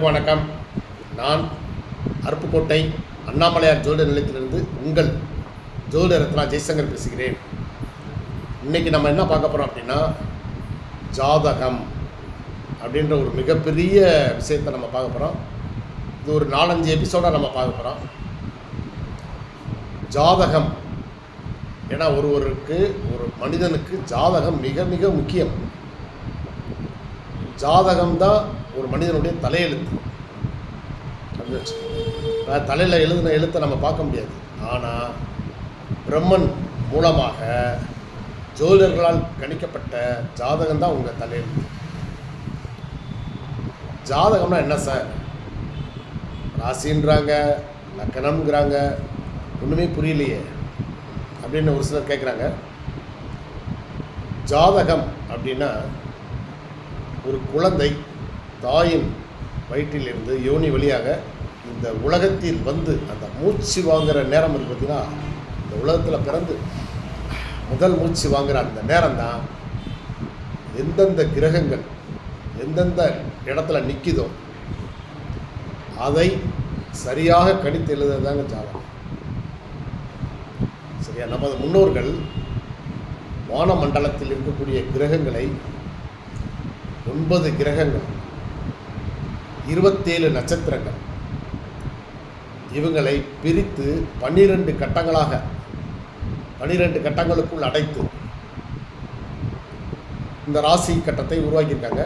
வணக்கம். நான் அருப்புக்கோட்டை அண்ணாமலையார் ஜோதிட நிலையத்திலிருந்து உங்கள் ஜோதிட ரத்னா ஜெய்சங்கர் பேசுகிறேன். இன்றைக்கி நம்ம என்ன பார்க்க போகிறோம் அப்படின்னா, ஜாதகம் அப்படின்ற ஒரு மிகப்பெரிய விஷயத்தை நம்ம பார்க்க போகிறோம். இது ஒரு 4-5 எபிசோடாக நம்ம பார்க்க போகிறோம். ஜாதகம், ஏன்னா ஒரு மனிதனுக்கு ஜாதகம் மிக மிக முக்கியம். ஜாதகம்தான் ஒரு மனிதனுடைய தலையெழுத்து. தலையில் எழுதின எழுத்தை நம்ம பார்க்க முடியாது. ஆனால் பிரம்மன் மூலமாக ஜோதிடர்களால் கணிக்கப்பட்ட ஜாதகம் தான் உங்கள் தலையெழுத்து. ஜாதகம்னா என்ன சார்? ராசின்றாங்க, லக்கணம்ங்கிறாங்க, ஒன்றுமே புரியலையே அப்படின்னு ஒரு சிலர் கேட்குறாங்க. ஜாதகம் அப்படின்னா, ஒரு குழந்தை தாயின் வயிற்றிலிருந்து யோனி வழியாக இந்த உலகத்தில் வந்து அந்த மூச்சு வாங்குகிற நேரம் இருக்குது பார்த்தீங்கன்னா, இந்த உலகத்தில் பிறந்து முதல் மூச்சு வாங்குகிற அந்த நேரம்தான் எந்தெந்த கிரகங்கள் எந்தெந்த இடத்துல நிற்கிதோ அதை சரியாக கணித்து எழுதுறதாங்க ஜாதகம். சரியா? நமது முன்னோர்கள் வானமண்டலத்தில் இருக்கக்கூடிய கிரகங்களை 9 கிரகங்கள், 27 நட்சத்திரங்கள், இவங்களை பிரித்து 12 கட்டங்களாக 12 கட்டங்களுக்குள் அடைத்து இந்த ராசி கட்டத்தை உருவாக்கியிருக்காங்க.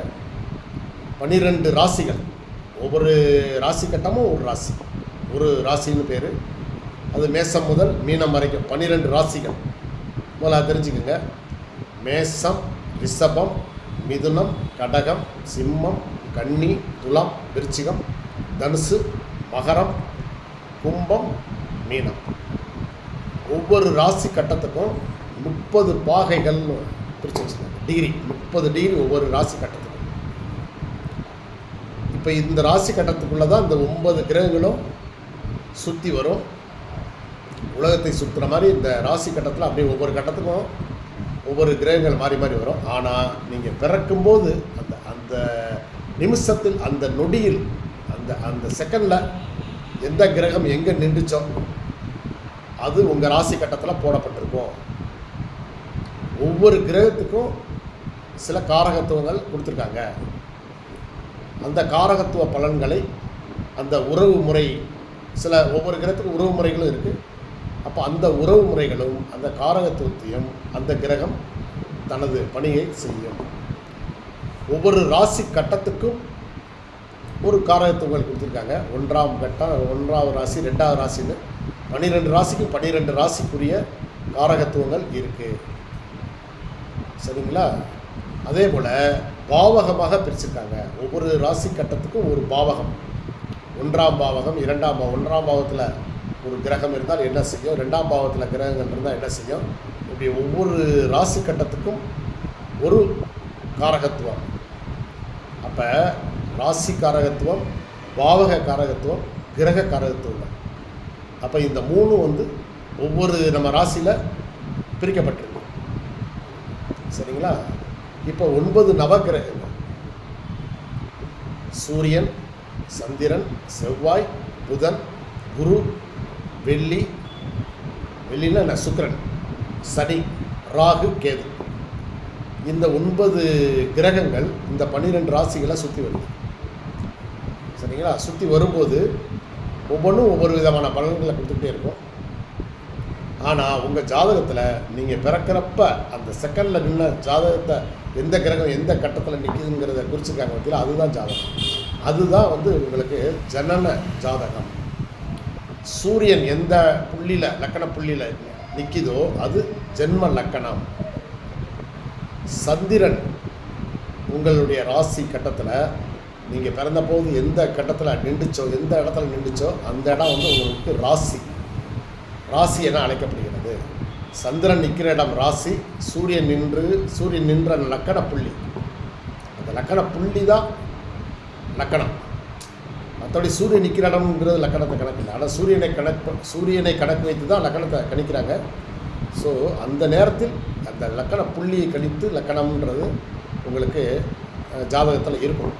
12 ராசிகள், ஒவ்வொரு ராசி கட்டமும் ஒரு ராசின்னு பேர். அது மேசம் முதல் மீனம் வரைக்கும் 12 ராசிகள். முதல்ல தெரிஞ்சுக்கோங்க. மேசம், ரிஷபம், மிதுனம், கடகம், சிம்மம், கன்னி, துலாம், விருச்சிகம், தனுசு, மகரம், கும்பம், மீனம். ஒவ்வொரு ராசி கட்டத்துக்கும் 30 பாகைகள்னு பிரித்து வச்சுருக்காங்க. டிகிரி 30 டிகிரி ஒவ்வொரு ராசி கட்டத்துக்கும். இப்போ இந்த ராசி கட்டத்துக்குள்ளே தான் இந்த 9 கிரகங்களும் சுற்றி வரும். உலகத்தை சுற்றுற மாதிரி இந்த ராசி கட்டத்தில் அப்படியே ஒவ்வொரு கட்டத்துக்கும் ஒவ்வொரு கிரகங்கள் மாறி மாறி வரும். ஆனால் நீங்கள் பிறக்கும்போது அந்த நிமிஷத்தில், அந்த நொடியில், அந்த செகண்டில் எந்த கிரகம் எங்கே நின்றுச்சோ அது உங்கள் ராசி கட்டத்தில் போடப்பட்டிருக்கும். ஒவ்வொரு கிரகத்துக்கும் சில காரகத்துவங்கள் கொடுத்துருக்காங்க. அந்த காரகத்துவ பலன்களை, அந்த உறவு முறை, ஒவ்வொரு கிரகத்துக்கும் உறவு முறைகளும் இருக்குது. அப்போ அந்த உறவு முறைகளும் அந்த காரகத்துவத்தையும் அந்த கிரகம் தனது பணியை செய்யும். ஒவ்வொரு ராசி கட்டத்துக்கும் ஒரு காரகத்துவங்கள் கொடுத்துருக்காங்க. 1ஆம் கட்டம், 1ஆவது ராசி, 2ஆவது ராசின்னு 12 ராசிக்கும் 12 ராசிக்குரிய காரகத்துவங்கள் இருக்குது. சரிங்களா? அதே போல் பாவகமாக பிரிச்சிருக்காங்க. ஒவ்வொரு ராசி கட்டத்துக்கும் ஒரு பாவகம். 1ஆம் பாவகம், 2ஆம் பாவம். 1ஆம் பாவத்தில் ஒரு கிரகம் இருந்தால் என்ன செய்யும், 2ஆம் பாவத்தில் கிரகங்கள் இருந்தால் என்ன செய்யும், இப்படி ஒவ்வொரு ராசி கட்டத்துக்கும் ஒரு காரகத்துவம். அப்போ ராசி காரகத்துவம், பாவக காரகத்துவம், கிரக காரகத்துவம். அப்போ இந்த 3 ஒவ்வொரு நம்ம ராசியில் பிரிக்கப்பட்டிருக்கு. சரிங்களா? இப்போ 9 நவகிரகங்கள்: சூரியன், சந்திரன், செவ்வாய், புதன், குரு, வெள்ளினா சுக்கிரன், சனி, ராகு, கேது. இந்த 9 கிரகங்கள் இந்த 12 ராசிகளை சுற்றி வருது. சரிங்களா? சுற்றி வரும்போது ஒவ்வொன்றும் ஒவ்வொரு விதமான பலன்களை கொடுத்துக்கிட்டே இருக்கும். ஆனால் உங்கள் ஜாதகத்தில் நீங்கள் பிறக்கிறப்ப அந்த செகண்டில் நின்ன ஜாதகத்தை எந்த கிரகம் எந்த கட்டத்தில் நிற்குதுங்கிறத குறிச்சிருக்காங்க பார்த்தீங்களா, அதுதான் ஜாதகம். அதுதான் உங்களுக்கு ஜனன ஜாதகம். சூரியன் எந்த புள்ளியில், லக்கண புள்ளியில் நிற்கிதோ அது ஜென்ம லக்கணம். சந்திரன் உங்களுடைய ராசி கட்டத்தில் நீங்கள் பிறந்தபோது எந்த கட்டத்தில் நின்றுச்சோ, எந்த இடத்துல நின்றுச்சோ அந்த இடம் உங்களுக்கு ராசி என அழைக்கப்படுகிறது. சந்திரன் நிற்கிற இடம் ராசி, சூரியன் நின்ற லக்கண புள்ளி, அந்த லக்கண புள்ளி தான் லக்கணம். மற்றபடி சூரியன் நிற்கிற இடம்ங்கிறது லக்கணத்தை கணக்கு இல்லை. ஆனால் சூரியனை கணக்கு வைத்து தான் லக்கணத்தை கணிக்கிறாங்க. ஸோ அந்த நேரத்தில் அந்த லக்கண புள்ளியை கணித்து லக்கணம்ன்றது உங்களுக்கு ஜாதகத்தில் இருக்கும்.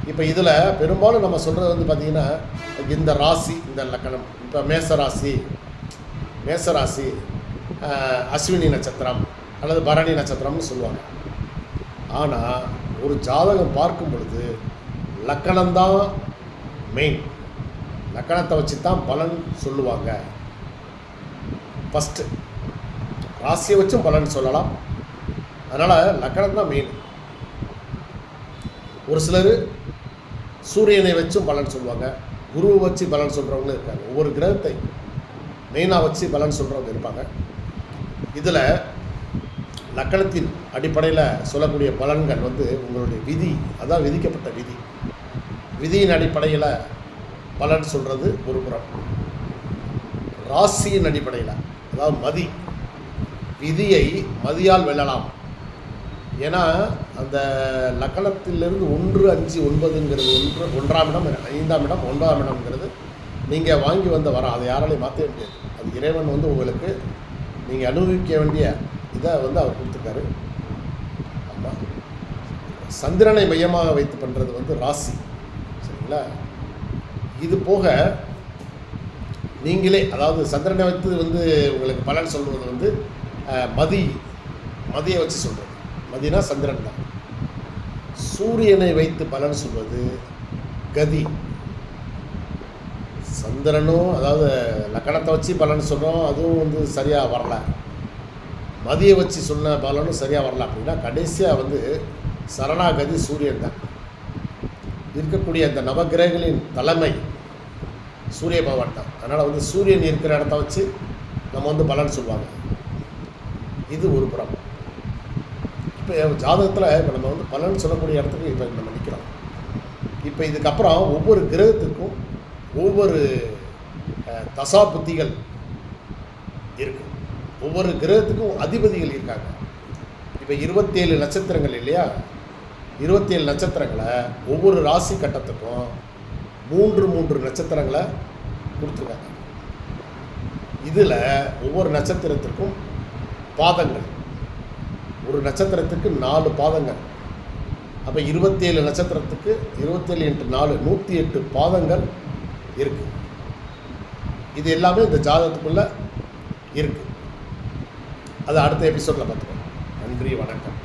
இப்போ இதில் பெரும்பாலும் நம்ம சொல்கிறது வந்து பார்த்திங்கன்னா இந்த ராசி, இந்த லக்கணம், இப்போ மேசராசி அஸ்வினி நட்சத்திரம் அல்லது பரணி நட்சத்திரம்னு சொல்லுவாங்க. ஆனால் ஒரு ஜாதகம் பார்க்கும் பொழுது லக்கணம்தான் மெயின். லக்கணத்தை வச்சு தான் பலன் சொல்லுவாங்க. ஃபஸ்ட்டு ராசியை வச்சும் பலன் சொல்லலாம். அதனால் லக்கணம் தான் மெயின். ஒரு சிலர் சூரியனை வச்சும் பலன் சொல்லுவாங்க, குருவை வச்சு பலன் சொல்கிறவங்களும் இருக்காங்க. ஒவ்வொரு கிரகத்தை மெயினாக வச்சு பலன் சொல்கிறவங்க இருப்பாங்க. இதில் லக்கணத்தின் அடிப்படையில் சொல்லக்கூடிய பலன்கள் வந்து உங்களுடைய விதி, அதான் விதிக்கப்பட்ட விதியின் அடிப்படையில் பலன் சொல்கிறது ஒரு புறம். ராசியின் அடிப்படையில், அதாவது விதியை மதியால் வெல்லலாம். ஏன்னா அந்த லக்கணத்திலிருந்து 1, 5, 9ங்கிறது 1ஆம் இடம், 5ஆம் இடம், 9ஆம் இடம்ங்கிறது நீங்கள் வாங்கி வந்த வரம். அதை யாராலையும் மாற்ற முடியாது. அது இறைவன் வந்து உங்களுக்கு நீங்கள் அனுபவிக்க வேண்டிய இதை வந்து அவர் கொடுத்துருக்காரு. ஆமாம், சந்திரனை மையமாக வைத்து பண்ணுறது வந்து ராசி, சரிங்களா? இது போக நீங்களே, அதாவது சந்திரனை வைத்து வந்து உங்களுக்கு பலன் சொல்வது வந்து மதியை வச்சு சொல்கிறது. மதினா சந்திரன் தான். சூரியனை வைத்து பலன் சொல்வது கதி. சந்திரனும், அதாவது லக்கணத்தை வச்சு பலன் சொல்கிறோம், அதுவும் வந்து சரியாக வரல. மதியை வச்சு சொன்ன பலனும் சரியாக வரல. அப்படின்னா கடைசியாக வந்து சரணாகதி சூரியன் தான். இருக்கக்கூடிய அந்த நவகிரகங்களின் தலைமை சூரிய பகவான் தான். அதனால் வந்து சூரியன் இருக்கிற இடத்த வச்சு நம்ம வந்து பலன் சொல்லுவாங்க. இது ஒரு புறம். இப்போ ஜாதகத்தில் இப்போ நம்ம வந்து பலன் சொல்லக்கூடிய இடத்துக்கு இப்போ நம்ம நிற்கிறோம். இப்போ இதுக்கப்புறம் ஒவ்வொரு கிரகத்துக்கும் ஒவ்வொரு தசா புத்திகள் இருக்குது. ஒவ்வொரு கிரகத்துக்கும் அதிபதிகள் இருக்காங்க. இப்போ 27 நட்சத்திரங்கள் இல்லையா? 27 நட்சத்திரங்களை ஒவ்வொரு ராசி கட்டத்துக்கும் 3 நட்சத்திரங்களை கொடுத்துருக்காங்க. இதில் ஒவ்வொரு நட்சத்திரத்திற்கும் பாதங்கள், ஒரு நட்சத்திரத்துக்கு 4 பாதங்கள். அப்போ 27 நட்சத்திரத்துக்கு 27 × 4 108 பாதங்கள் இருக்குது. இது எல்லாமே இந்த ஜாதகத்துக்குள்ளே இருக்குது. அது அடுத்த எபிசோடில் பார்த்துக்கோங்க. நன்றி, வணக்கம்.